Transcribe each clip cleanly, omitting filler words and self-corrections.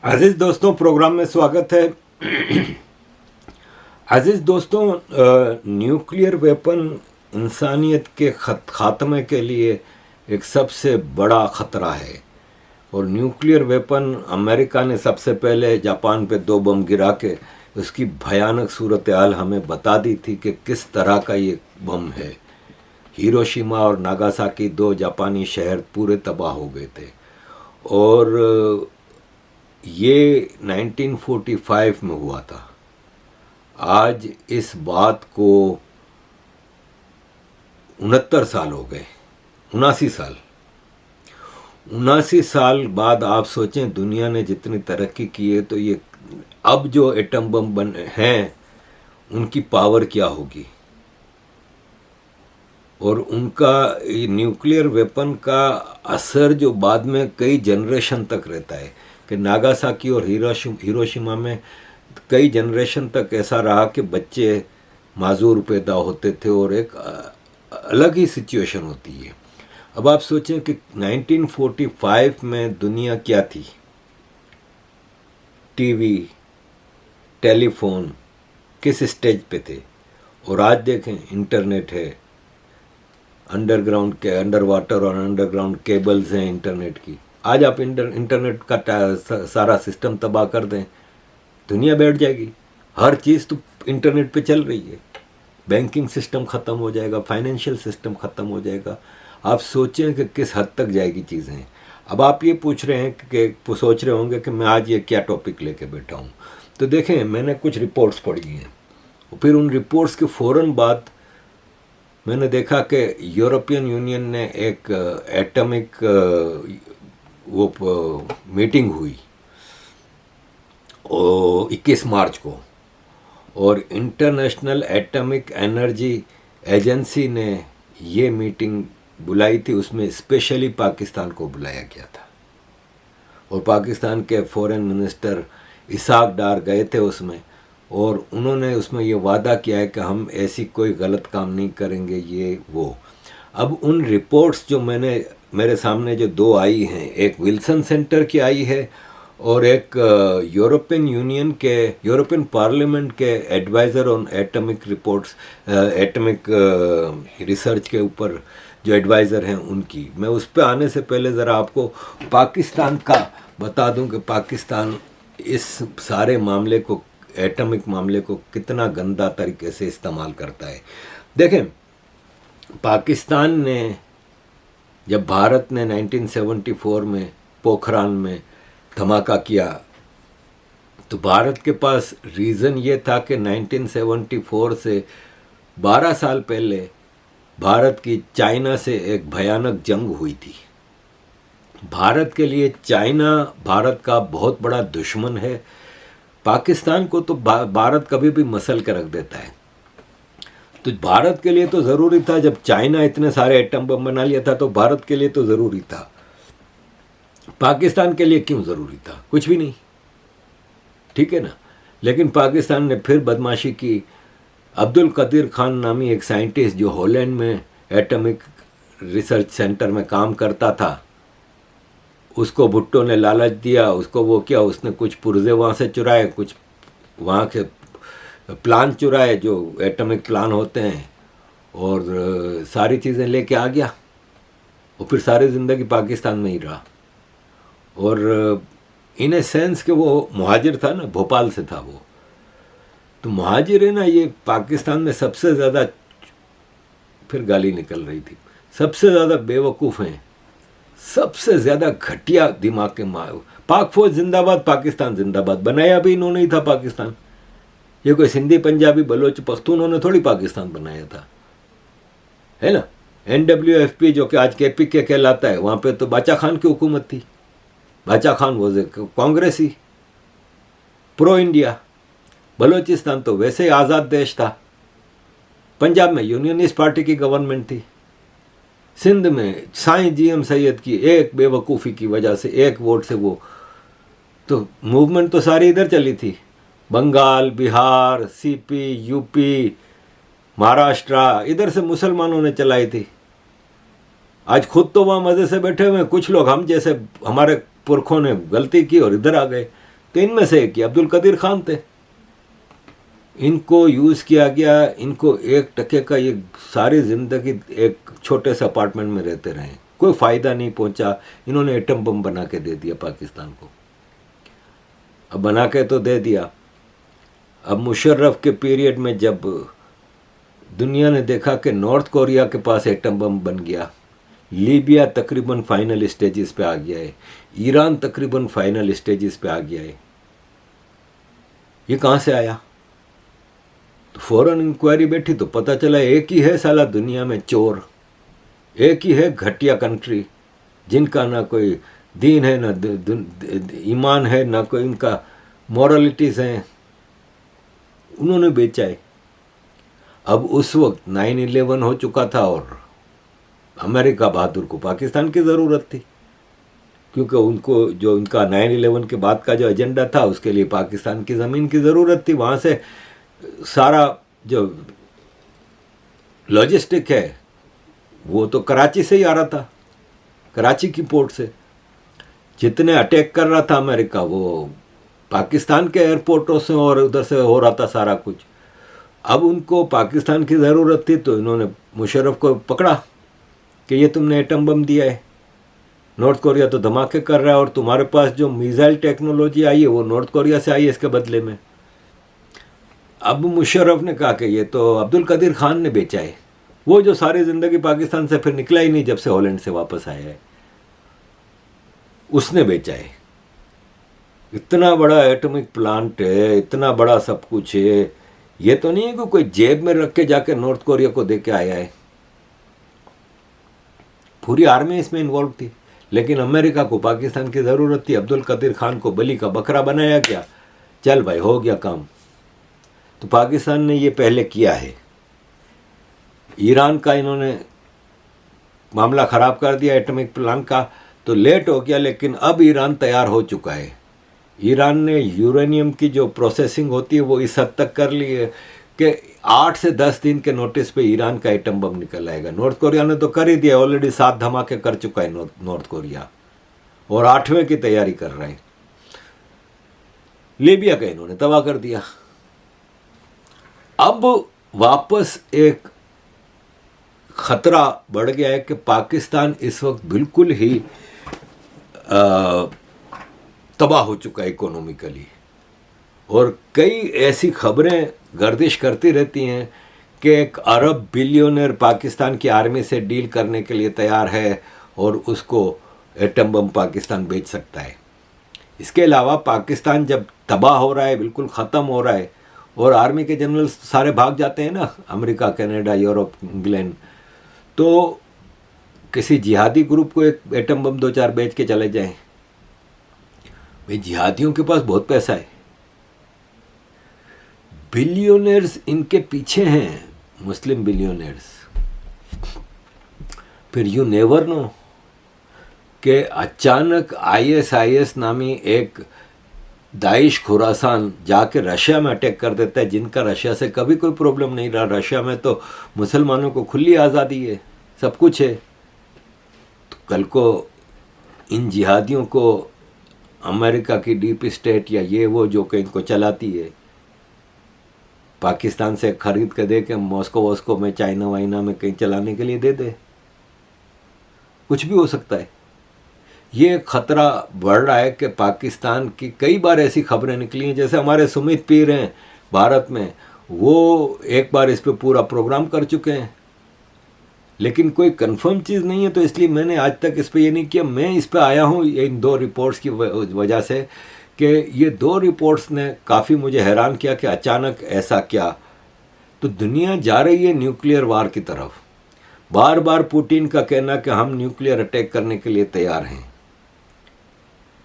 अजीज दोस्तों, प्रोग्राम में स्वागत है। अजीज दोस्तों, न्यूक्लियर वेपन इंसानियत के खात्मे के लिए एक सबसे बड़ा ख़तरा है। और न्यूक्लियर वेपन अमेरिका ने सबसे पहले जापान पे 2 बम गिरा के उसकी भयानक सूरत हाल हमें बता दी थी कि किस तरह का ये बम है। हिरोशिमा और नागासाकी 2 जापानी शहर पूरे तबाह हो गए थे। और ये 1945 में हुआ था। आज इस बात को 69 साल हो गए, 79 साल बाद आप सोचें दुनिया ने जितनी तरक्की की है, तो ये अब जो एटम बम बने हैं उनकी पावर क्या होगी। और उनका न्यूक्लियर वेपन का असर जो बाद में कई जनरेशन तक रहता है कि नागासाकी और हिरोशिमा में कई जनरेशन तक ऐसा रहा कि बच्चे माजूर पैदा होते थे और एक अलग ही सिचुएशन होती है। अब आप सोचें कि 1945 में दुनिया क्या थी। टीवी, टेलीफोन किस स्टेज पे थे, और आज देखें इंटरनेट है, अंडर वाटर और अंडरग्राउंड केबल्स हैं इंटरनेट की। आज आप इंटरनेट का सारा सिस्टम तबाह कर दें, दुनिया बैठ जाएगी। हर चीज़ तो इंटरनेट पे चल रही है। बैंकिंग सिस्टम ख़त्म हो जाएगा, फाइनेंशियल सिस्टम ख़त्म हो जाएगा। आप सोचें कि किस हद तक जाएगी चीज़ें। अब आप ये पूछ रहे हैं कि सोच रहे होंगे कि मैं आज ये क्या टॉपिक लेके बैठा हूँ। तो देखें, मैंने कुछ रिपोर्ट्स पढ़ी हैं और फिर उन रिपोर्ट्स के फ़ौरन बाद मैंने देखा कि यूरोपियन यूनियन ने एक एटॉमिक मीटिंग हुई 21 मार्च को, और इंटरनेशनल एटॉमिक एनर्जी एजेंसी ने ये मीटिंग बुलाई थी। उसमें स्पेशली पाकिस्तान को बुलाया गया था और पाकिस्तान के फॉरेन मिनिस्टर इसाक डार गए थे उसमें, और उन्होंने उसमें ये वादा किया है कि हम ऐसी कोई गलत काम नहीं करेंगे, ये वो। अब उन रिपोर्ट्स जो मेरे सामने जो 2 आई हैं, एक विल्सन सेंटर की आई है और एक यूरोपियन पार्लियामेंट के advisor on atomic reports, atomic research के ऊपर जो एडवाइज़र हैं उनकी। मैं उस पर आने से पहले ज़रा आपको पाकिस्तान का बता दूं कि पाकिस्तान इस सारे मामले को, एटॉमिक मामले को कितना गंदा तरीके से इस्तेमाल करता है। देखें, पाकिस्तान ने, जब भारत ने 1974 में पोखरान में धमाका किया, तो भारत के पास रीज़न ये था कि 1974 से 12 साल पहले भारत की चाइना से एक भयानक जंग हुई थी। भारत के लिए चाइना भारत का बहुत बड़ा दुश्मन है। पाकिस्तान को तो भारत कभी भी मसल के रख देता है। तो भारत के लिए तो ज़रूरी था, जब चाइना इतने सारे एटम बम बना लिया था तो भारत के लिए तो ज़रूरी था। पाकिस्तान के लिए क्यों ज़रूरी था? कुछ भी नहीं, ठीक है ना। लेकिन पाकिस्तान ने फिर बदमाशी की। अब्दुल कदीर खान नामी एक साइंटिस्ट जो हॉलैंड में एटॉमिक रिसर्च सेंटर में काम करता था, उसको भुट्टो ने लालच दिया। उसको वो किया, उसने कुछ पुर्जे वहाँ से चुराए, कुछ वहाँ के प्लान चुराए जो एटॉमिक प्लान होते हैं, और सारी चीज़ें लेके आ गया। और फिर सारी ज़िंदगी पाकिस्तान में ही रहा। और इन ए सेंस कि वो मुहाजिर था ना, भोपाल से था वो। तो मुहाजिर है ना, ये पाकिस्तान में सबसे ज़्यादा, फिर गाली निकल रही थी, सबसे ज़्यादा बेवकूफ़ हैं, सबसे ज़्यादा घटिया दिमाग के पाक फौज जिंदाबाद, पाकिस्तान जिंदाबाद। बनाया भी इन्होंने ही था पाकिस्तान। ये कोई सिंधी, पंजाबी, बलोच, पख्तून उन्होंने थोड़ी पाकिस्तान बनाया था, है ना। NWFP जो कि आज KPK कहलाता है, वहाँ पे तो बाचा खान की हुकूमत थी। बाचा खान वो कांग्रेसी, प्रो इंडिया। बलोचिस्तान तो वैसे ही आज़ाद देश था। पंजाब में यूनियनिस्ट पार्टी की गवर्नमेंट थी। सिंध में साईं GM सैयद की एक बेवकूफ़ी की वजह से, एक वोट से वो, तो मूवमेंट तो सारी इधर चली थी। बंगाल, बिहार, CP, UP, महाराष्ट्र, इधर से मुसलमानों ने चलाई थी। आज खुद तो वहाँ मज़े से बैठे हुए हैं कुछ लोग, हम जैसे, हमारे पुरखों ने गलती की और इधर आ गए। तो इनमें से एक अब्दुल कदीर खान थे। इनको यूज़ किया गया, इनको 1% का, ये सारी ज़िंदगी एक छोटे से अपार्टमेंट में रहते रहे, कोई फ़ायदा नहीं पहुंचा। इन्होंने एटम बम बना के दे दिया पाकिस्तान को। अब बना के तो दे दिया, अब मुशर्रफ के पीरियड में जब दुनिया ने देखा कि नॉर्थ कोरिया के पास एटम बम बन गया, लीबिया तकरीबन फाइनल स्टेजेस पे आ गया है, ईरान तकरीबन फाइनल स्टेजेस पे आ गया है, ये कहाँ से आया? तो फौरन इंक्वायरी बैठी तो पता चला एक ही है साला दुनिया में चोर, एक ही है घटिया कंट्री जिनका ना कोई दीन है, ना ईमान है, ना कोई इनका मॉरलिटीज़ हैं, उन्होंने बेचा है। अब उस वक्त 9/11 हो चुका था और अमेरिका बहादुर को पाकिस्तान की ज़रूरत थी, क्योंकि उनको जो उनका 9/11 के बाद का जो एजेंडा था उसके लिए पाकिस्तान की ज़मीन की ज़रूरत थी। वहाँ से सारा जो लॉजिस्टिक है वो तो कराची से ही आ रहा था, कराची की पोर्ट से। जितने अटैक कर रहा था अमेरिका वो पाकिस्तान के एयरपोर्टों से और उधर से हो रहा था सारा कुछ। अब उनको पाकिस्तान की ज़रूरत थी तो इन्होंने मुशर्रफ को पकड़ा कि ये तुमने एटम बम दिया है, नॉर्थ कोरिया तो धमाके कर रहा है और तुम्हारे पास जो मिसाइल टेक्नोलॉजी आई है वो नॉर्थ कोरिया से आई है इसके बदले में। अब मुशर्रफ ने कहा कि ये तो अब्दुल कदीर खान ने बेचा है, वो जो सारी ज़िंदगी पाकिस्तान से फिर निकला ही नहीं जब से हॉलैंड से वापस आया है, उसने बेचा है। इतना बड़ा एटॉमिक प्लांट है, इतना बड़ा सब कुछ है, ये तो नहीं है कि कोई जेब में रख के जाके नॉर्थ कोरिया को दे के आया है। पूरी आर्मी इसमें इन्वॉल्व थी, लेकिन अमेरिका को पाकिस्तान की ज़रूरत थी। अब्दुल कदीर खान को बली का बकरा बनाया गया, चल भाई हो गया काम। तो पाकिस्तान ने ये पहले किया है। ईरान का इन्होंने मामला ख़राब कर दिया एटॉमिक प्लांट का, तो लेट हो गया, लेकिन अब ईरान तैयार हो चुका है। ईरान ने यूरेनियम की जो प्रोसेसिंग होती है वो इस हद तक कर ली है कि 8 से 10 दिन के नोटिस पे ईरान का एटम बम निकल आएगा। नॉर्थ कोरिया ने तो कर ही दिया, ऑलरेडी 7 धमाके कर चुका है नॉर्थ कोरिया, और 8वें की तैयारी कर रहा है। लीबिया का इन्होंने तबाह कर दिया। अब वापस एक खतरा बढ़ गया है कि पाकिस्तान इस वक्त बिल्कुल ही तबाह हो चुका है इकोनॉमिकली, और कई ऐसी खबरें गर्दिश करती रहती हैं कि एक अरब बिलियनर पाकिस्तान की आर्मी से डील करने के लिए तैयार है और उसको एटम बम पाकिस्तान बेच सकता है। इसके अलावा पाकिस्तान जब तबाह हो रहा है, बिल्कुल ख़त्म हो रहा है, और आर्मी के जनरल सारे भाग जाते हैं ना, अमेरिका, कनाडा, यूरोप, इंग्लैंड, तो किसी जिहादी ग्रुप को एक एटम बम 2-4 बेच के चले जाएं। भाई जिहादियों के पास बहुत पैसा है, बिलियनर्स इनके पीछे हैं, मुस्लिम बिलियनर्स। फिर यू नेवर नो कि अचानक ISIS नामी एक दाइश खुरासान जाके रशिया में अटैक कर देता है, जिनका रशिया से कभी कोई प्रॉब्लम नहीं रहा। रशिया में तो मुसलमानों को खुली आज़ादी है, सब कुछ है। तो कल को इन जिहादियों को अमेरिका की डीप स्टेट या ये वो जो कि इनको चलाती है, पाकिस्तान से खरीद के दे के मॉस्को वॉस्को में, चाइना वाइना में कहीं चलाने के लिए दे दे, कुछ भी हो सकता है। ये खतरा बढ़ रहा है कि पाकिस्तान की कई बार ऐसी खबरें निकली हैं, जैसे हमारे सुमित पीर हैं भारत में, वो एक बार इस पे पूरा प्रोग्राम कर चुके हैं, लेकिन कोई कंफर्म चीज़ नहीं है। तो इसलिए मैंने आज तक इस पे ये नहीं किया। मैं इस पे आया हूँ इन 2 रिपोर्ट्स की वजह से कि ये 2 रिपोर्ट्स ने काफ़ी मुझे हैरान किया कि अचानक ऐसा क्या। तो दुनिया जा रही है न्यूक्लियर वार की तरफ। बार बार पुतिन का कहना कि हम न्यूक्लियर अटैक करने के लिए तैयार हैं।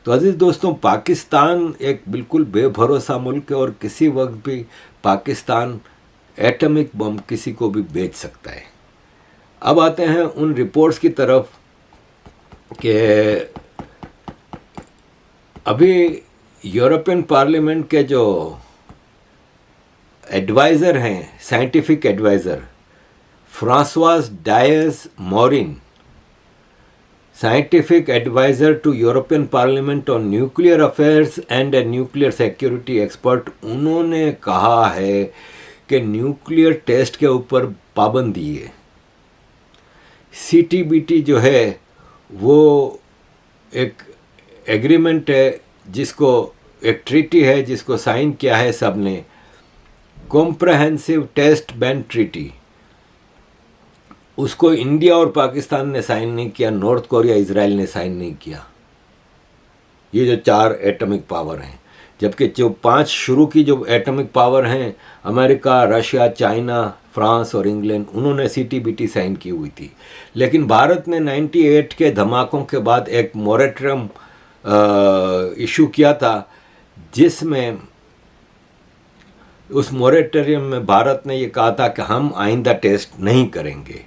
तो अजीज़ दोस्तों, पाकिस्तान एक बिल्कुल बेभरोसा मुल्क है और किसी वक्त भी पाकिस्तान एटॉमिक बम किसी को भी बेच सकता है। अब आते हैं उन रिपोर्ट्स की तरफ कि अभी यूरोपियन पार्लियामेंट के जो एडवाइज़र हैं, scientific advisor to European parliament on nuclear affairs and a nuclear security expert, उन्होंने कहा है कि न्यूक्लियर टेस्ट के ऊपर पाबंदी है। CTBT जो है वो एक एग्रीमेंट है, जिसको एक ट्रीटी है जिसको साइन किया है सब ने, कॉम्प्रहेंसिव टेस्ट बैन ट्रीटी। उसको इंडिया और पाकिस्तान ने साइन नहीं किया, नॉर्थ कोरिया, इजराइल ने साइन नहीं किया। ये जो 4 एटॉमिक पावर हैं, जबकि जो 5 शुरू की जो एटॉमिक पावर हैं, अमेरिका, रशिया, चाइना, फ्रांस और इंग्लैंड, उन्होंने CTBT साइन की हुई थी। लेकिन भारत ने 98 के धमाकों के बाद एक मोरेटोरियम इशू किया था, जिसमें उस मोरेटोरियम में भारत ने ये कहा था कि हम आइंदा टेस्ट नहीं करेंगे।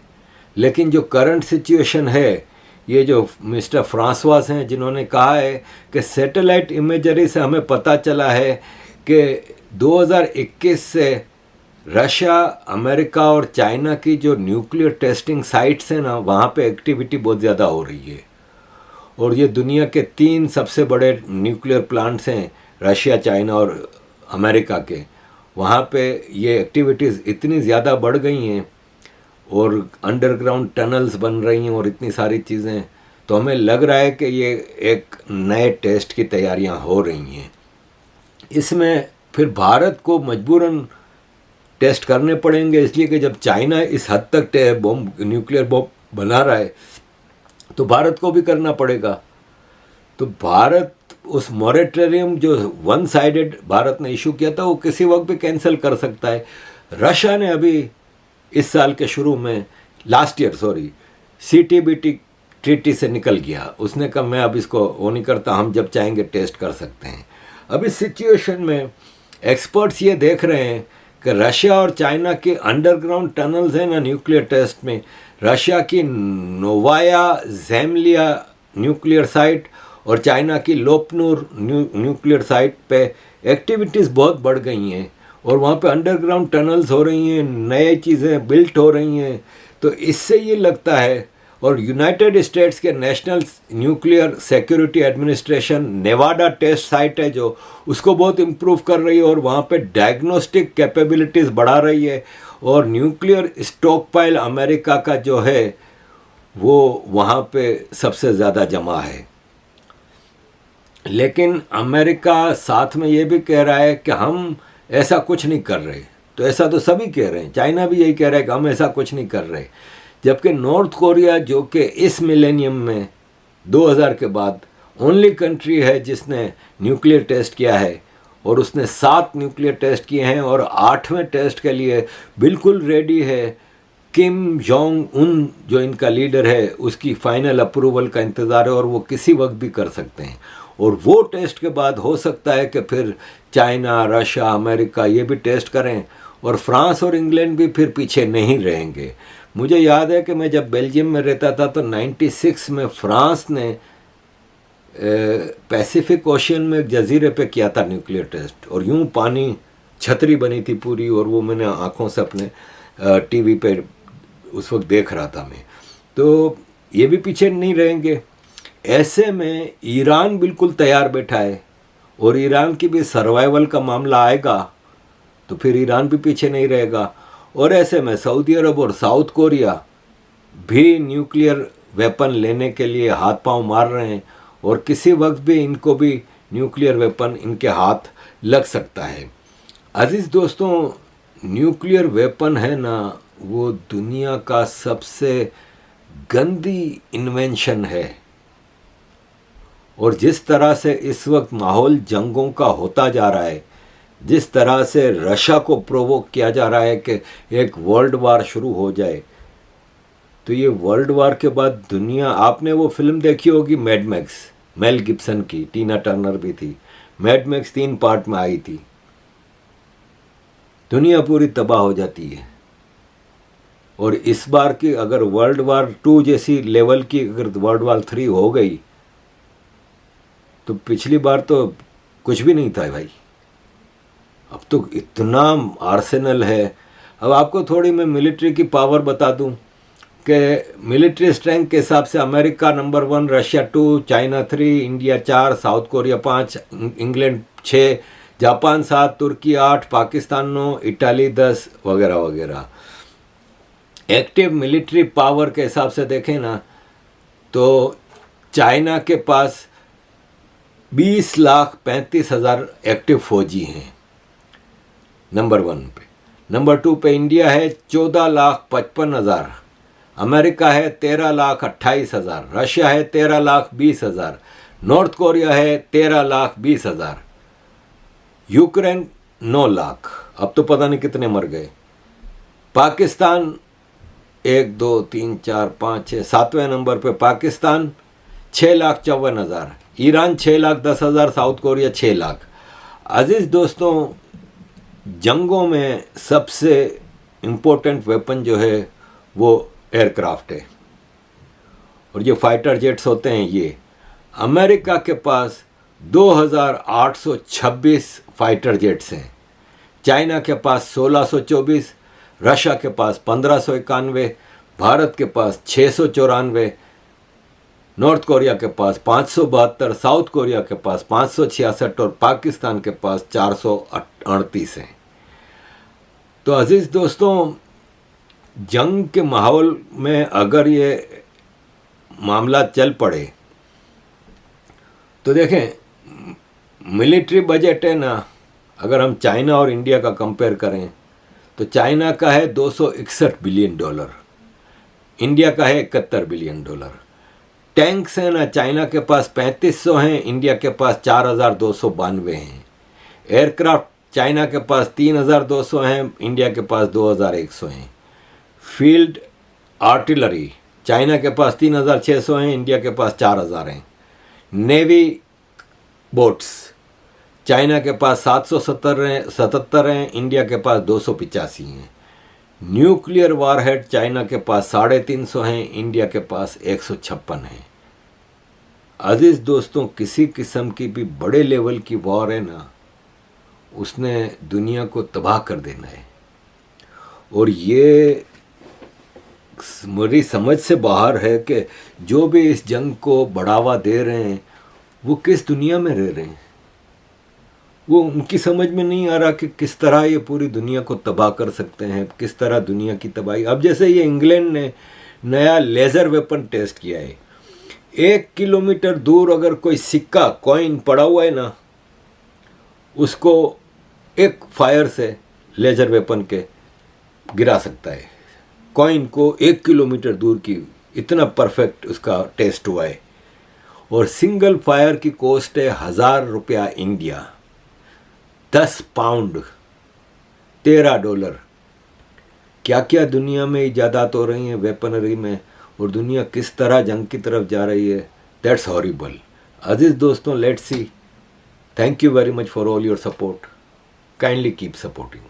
लेकिन जो करंट सिचुएशन है, ये जो मिस्टर फ्रांसवास हैं जिन्होंने कहा है कि सैटेलाइट इमेजरी से हमें पता चला है कि 2021 से रशिया, अमेरिका और चाइना की जो न्यूक्लियर टेस्टिंग साइट्स हैं ना, वहाँ पे एक्टिविटी बहुत ज़्यादा हो रही है। और ये दुनिया के 3 सबसे बड़े न्यूक्लियर प्लांट्स हैं, रशिया, चाइना और अमेरिका के। वहाँ पे ये एक्टिविटीज़ इतनी ज़्यादा बढ़ गई हैं और अंडरग्राउंड टनल्स बन रही हैं और इतनी सारी चीज़ें, तो हमें लग रहा है कि ये एक नए टेस्ट की तैयारियां हो रही हैं। इसमें फिर भारत को मजबूरन टेस्ट करने पड़ेंगे, इसलिए कि जब चाइना इस हद तक न्यूक्लियर बॉम्ब बना रहा है तो भारत को भी करना पड़ेगा। तो भारत उस मॉरेटोरियम जो 1 साइडेड भारत ने इशू किया था, वो किसी वक्त भी कैंसिल कर सकता है। रशिया ने अभी इस साल के शुरू में, लास्ट ईयर CTBT ट्रीटी से निकल गया। उसने कहा मैं अब इसको वो नहीं करता, हम जब चाहेंगे टेस्ट कर सकते हैं। अब इस सिचुएशन में एक्सपर्ट्स ये देख रहे हैं कि रशिया और चाइना के अंडरग्राउंड टनल्स हैं ना न्यूक्लियर टेस्ट में, रशिया की नोवाया ज़ेमलिया न्यूक्लियर साइट और चाइना की लोपनूर न्यूक्लियर साइट पे एक्टिविटीज़ बहुत बढ़ गई हैं और वहाँ पे अंडरग्राउंड टनल्स हो रही हैं, नए चीज़ें बिल्ट हो रही हैं। तो इससे ये लगता है, और यूनाइटेड स्टेट्स के National Nuclear Security Administration Nevada Test Site है जो, उसको बहुत इम्प्रूव कर रही है और वहाँ पे डायग्नोस्टिक कैपेबिलिटीज़ बढ़ा रही है। और न्यूक्लियर स्टॉकपाइल अमेरिका का जो है वो वहाँ पे सबसे ज़्यादा जमा है। लेकिन अमेरिका साथ में ये भी कह रहा है कि हम ऐसा कुछ नहीं कर रहे। तो ऐसा तो सभी कह रहे हैं, चाइना भी यही कह रहा है कि हम ऐसा कुछ नहीं कर रहे। जबकि नॉर्थ कोरिया, जो कि इस मिलेनियम में 2000 के बाद ओनली कंट्री है जिसने न्यूक्लियर टेस्ट किया है, और उसने 7 न्यूक्लियर टेस्ट किए हैं और 8वें टेस्ट के लिए बिल्कुल रेडी है। किम जोंग उन जो इनका लीडर है, उसकी फाइनल अप्रूवल का इंतज़ार है और वो किसी वक्त भी कर सकते हैं। और वो टेस्ट के बाद हो सकता है कि फिर चाइना, रशिया, अमेरिका ये भी टेस्ट करें और फ्रांस और इंग्लैंड भी फिर पीछे नहीं रहेंगे। मुझे याद है कि मैं जब बेल्जियम में रहता था तो 96 में फ्रांस ने पैसिफिक ओशन में एक जजीरे पे किया था न्यूक्लियर टेस्ट, और यूं पानी छतरी बनी थी पूरी, और वो मैंने आंखों से अपने टीवी पे उस वक्त देख रहा था मैं। तो ये भी पीछे नहीं रहेंगे। ऐसे में ईरान बिल्कुल तैयार बैठा है, और ईरान की भी सर्वाइवल का मामला आएगा तो फिर ईरान भी पीछे नहीं रहेगा। और ऐसे में सऊदी अरब और साउथ कोरिया भी न्यूक्लियर वेपन लेने के लिए हाथ पांव मार रहे हैं, और किसी वक्त भी इनको भी न्यूक्लियर वेपन इनके हाथ लग सकता है। अजीज़ दोस्तों, न्यूक्लियर वेपन है ना, वो दुनिया का सबसे गंदी इन्वेंशन है। और जिस तरह से इस वक्त माहौल जंगों का होता जा रहा है, जिस तरह से रशिया को प्रोवोक किया जा रहा है कि एक वर्ल्ड वार शुरू हो जाए, तो ये वर्ल्ड वार के बाद दुनिया, आपने वो फिल्म देखी होगी मैड मैक्स, मेल गिब्सन की, टीना टर्नर भी थी। मैड मैक्स 3 पार्ट में आई थी। दुनिया पूरी तबाह हो जाती है। और इस बार की अगर वर्ल्ड वार 2 जैसी लेवल की अगर वर्ल्ड वार 3 हो गई, तो पिछली बार तो कुछ भी नहीं था भाई। अब तो इतना आर्सेनल है। अब आपको थोड़ी मैं मिलिट्री की पावर बता दूं। के मिलिट्री स्ट्रेंथ के हिसाब से America number 1, Russia 2, China 3, India 4, south Korea 5, England 6, Japan 7, तुर्की 8, पाकिस्तान 9, इटाली 10 वगैरह वगैरह। एक्टिव मिलिट्री पावर के हिसाब से देखें ना तो चाइना के पास 20,35,000 एक्टिव फौजी हैं नंबर 1 पे। नंबर 2 पे इंडिया है 14,55,000, अमेरिका है 13,28,000, रशिया है 13,20,000, नॉर्थ कोरिया है 13,20,000, यूक्रेन 9 लाख, अब तो पता नहीं कितने मर गए। पाकिस्तान 1 2 3 4 5 6 7वें नंबर पे Pakistan 6,54,000, Iran 6,10,000, South Korea 6 lakh. अजीज दोस्तों, जंगों में सबसे इम्पोर्टेंट वेपन जो है वो एयरक्राफ्ट है, और जो फाइटर जेट्स होते हैं ये अमेरिका के पास 2,826 फाइटर जेट्स हैं, चाइना के पास 1,624, रशिया के पास 1,591, भारत के पास 694, नॉर्थ कोरिया के पास 572, साउथ कोरिया के पास 566 और पाकिस्तान के पास 438 हैं। तो अजीज़ दोस्तों, जंग के माहौल में अगर ये मामला चल पड़े तो देखें, मिलिट्री बजट है ना, अगर हम चाइना और इंडिया का कंपेयर करें तो चाइना का है $261 बिलियन, इंडिया का है $71 बिलियन। टैंक्स हैं ना, चाइना के पास 3500 हैं, इंडिया के पास 4,292 हैं। एयरक्राफ्ट चाइना के पास 3,200 हैं, इंडिया के पास 2,100 हैं। फील्ड आर्टिलरी चाइना के पास 3,600 हैं, इंडिया के पास 4,000 हैं। नेवी बोट्स चाइना के पास 777 हैं, इंडिया के पास 285 हैं। न्यूक्लियर वारहेड चाइना के पास 350 हैं, इंडिया के पास 156 हैं। अजीज़ दोस्तों, किसी किस्म की भी बड़े लेवल की वॉर है ना, उसने दुनिया को तबाह कर देना है, और ये मेरी समझ से बाहर है कि जो भी इस जंग को बढ़ावा दे रहे हैं वो किस दुनिया में रह रहे हैं। वो उनकी समझ में नहीं आ रहा कि किस तरह ये पूरी दुनिया को तबाह कर सकते हैं, किस तरह दुनिया की तबाही। अब जैसे ये इंग्लैंड ने नया लेज़र वेपन टेस्ट किया है, 1 किलोमीटर दूर अगर कोई सिक्का कॉइन पड़ा हुआ है ना, उसको एक फायर से लेज़र वेपन के गिरा सकता है। कॉइन को 1 किलोमीटर दूर की, इतना परफेक्ट उसका टेस्ट हुआ है। और सिंगल फायर की कॉस्ट है $1,000 इंडिया, 10 पाउंड $13। क्या क्या दुनिया में इजादात हो रही हैं वेपनरी में, और दुनिया किस तरह जंग की तरफ जा रही है, दैट्स हॉरिबल। अजीज़ दोस्तों, let's see. Thank you very much for all your support. Kindly keep supporting.